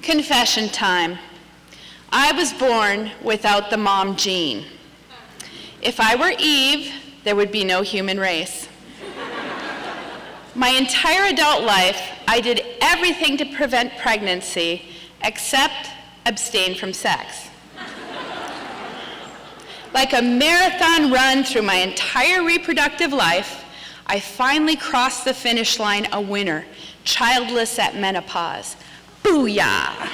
Confession time. I was born without the mom gene. If I were Eve, there would be no human race. My entire adult life, I did everything to prevent pregnancy except abstain from sex. Like a marathon run through my entire reproductive life, I finally crossed the finish line a winner, childless at menopause. BOOYAH!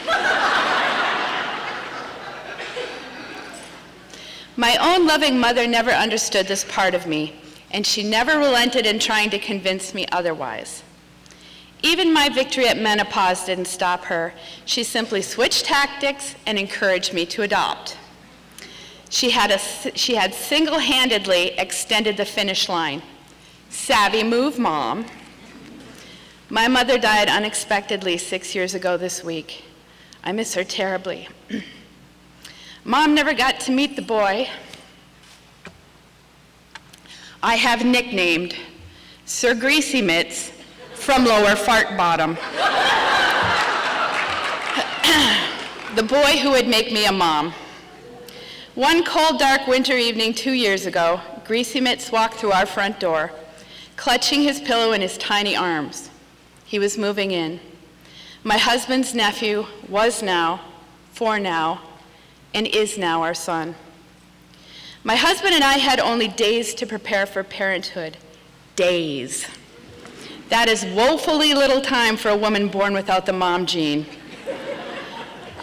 My own loving mother never understood this part of me, and she never relented in trying to convince me otherwise. Even my victory at menopause didn't stop her. She simply switched tactics and encouraged me to adopt. She had single-handedly extended the finish line. Savvy move, Mom. My mother died unexpectedly 6 years ago this week. I miss her terribly. Mom never got to meet the boy I have nicknamed Sir Greasy Mitts from Lower Fart Bottom. The boy who would make me a mom. One cold, dark winter evening 2 years ago, Greasy Mitts walked through our front door, clutching his pillow in his tiny arms. He was moving in. My husband's nephew was now, for now, and is now our son. My husband and I had only days to prepare for parenthood. Days. That is woefully little time for a woman born without the mom gene.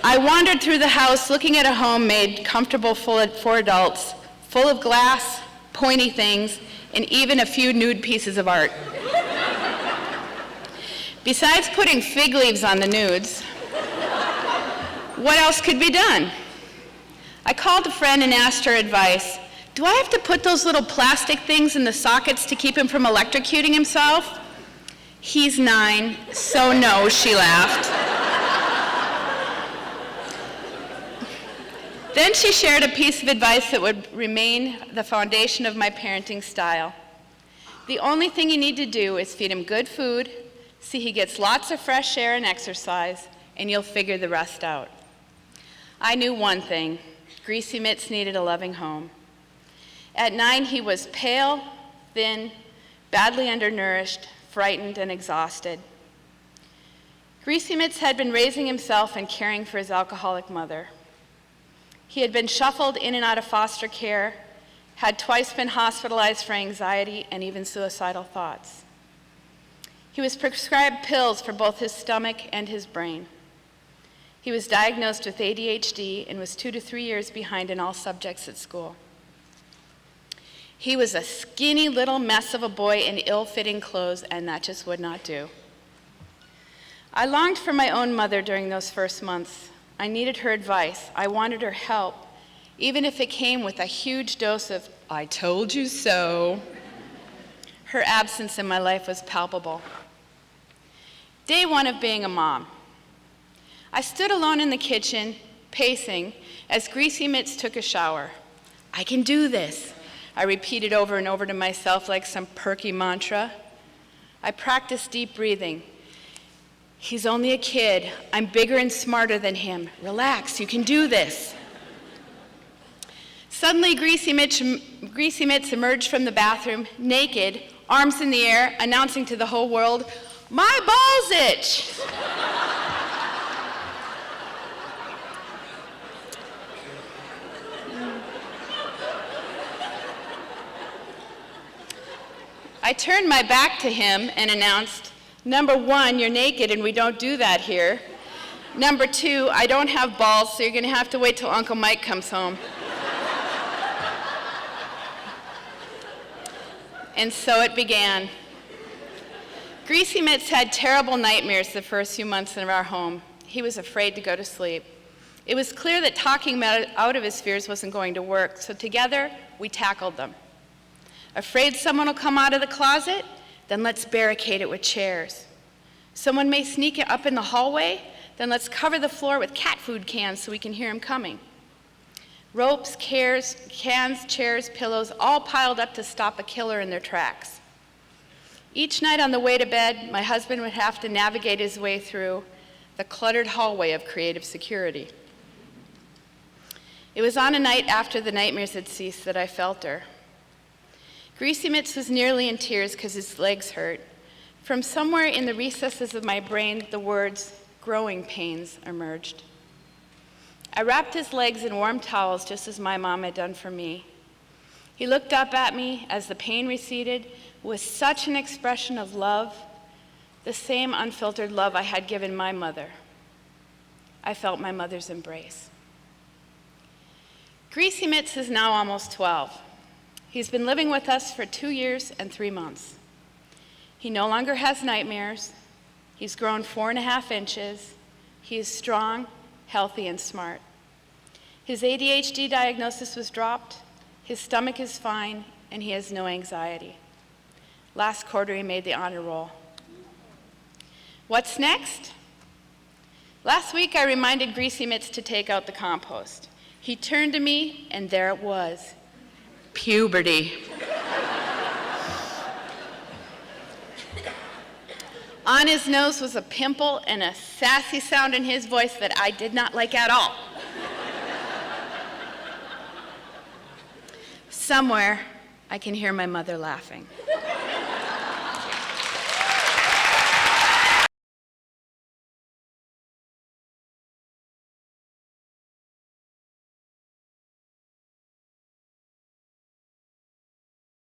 I wandered through the house looking at a home made comfortable for adults, full of glass, pointy things, and even a few nude pieces of art. Besides putting fig leaves on the nudes, what else could be done? I called a friend and asked her advice. Do I have to put those little plastic things in the sockets to keep him from electrocuting himself? He's 9, so no, she laughed. Then she shared a piece of advice that would remain the foundation of my parenting style. The only thing you need to do is feed him good food, see he gets lots of fresh air and exercise, and you'll figure the rest out. I knew one thing. Greasy Mitts needed a loving home. At 9, he was pale, thin, badly undernourished, frightened, and exhausted. Greasy Mitts had been raising himself and caring for his alcoholic mother. He had been shuffled in and out of foster care, had twice been hospitalized for anxiety and even suicidal thoughts. He was prescribed pills for both his stomach and his brain. He was diagnosed with ADHD and was 2 to 3 years behind in all subjects at school. He was a skinny little mess of a boy in ill-fitting clothes, and that just would not do. I longed for my own mother during those first months. I needed her advice. I wanted her help, even if it came with a huge dose of, "I told you so." Her absence in my life was palpable. Day 1 of being a mom. I stood alone in the kitchen, pacing, as Greasy Mitts took a shower. "I can do this," I repeated over and over to myself like some perky mantra. I practiced deep breathing. "He's only a kid. I'm bigger and smarter than him. Relax, you can do this." Suddenly, Greasy Mitts emerged from the bathroom, naked, arms in the air, announcing to the whole world, "My balls itch!" I turned my back to him and announced, "Number 1, you're naked and we don't do that here. Number 2, I don't have balls, so you're going to have to wait till Uncle Mike comes home." And so it began. Greasy Mitts had terrible nightmares the first few months in our home. He was afraid to go to sleep. It was clear that talking him out of his fears wasn't going to work, so together we tackled them. Afraid someone will come out of the closet? Then let's barricade it with chairs. Someone may sneak up in the hallway? Then let's cover the floor with cat food cans so we can hear him coming. Ropes, cans, chairs, pillows, all piled up to stop a killer in their tracks. Each night on the way to bed, my husband would have to navigate his way through the cluttered hallway of creative security. It was on a night after the nightmares had ceased that I felt her. Greasy Mitts was nearly in tears because his legs hurt. From somewhere in the recesses of my brain, the words, "growing pains," emerged. I wrapped his legs in warm towels just as my mom had done for me. He looked up at me as the pain receded with such an expression of love, the same unfiltered love I had given my mother. I felt my mother's embrace. Greasy Mitts is now almost 12. He's been living with us for 2 years and 3 months. He no longer has nightmares. He's grown 4.5 inches. He is strong, healthy, and smart. His ADHD diagnosis was dropped. His stomach is fine, and he has no anxiety. Last quarter, he made the honor roll. What's next? Last week, I reminded Greasy Mitts to take out the compost. He turned to me, and there it was, puberty. On his nose was a pimple and a sassy sound in his voice that I did not like at all. Somewhere, I can hear my mother laughing.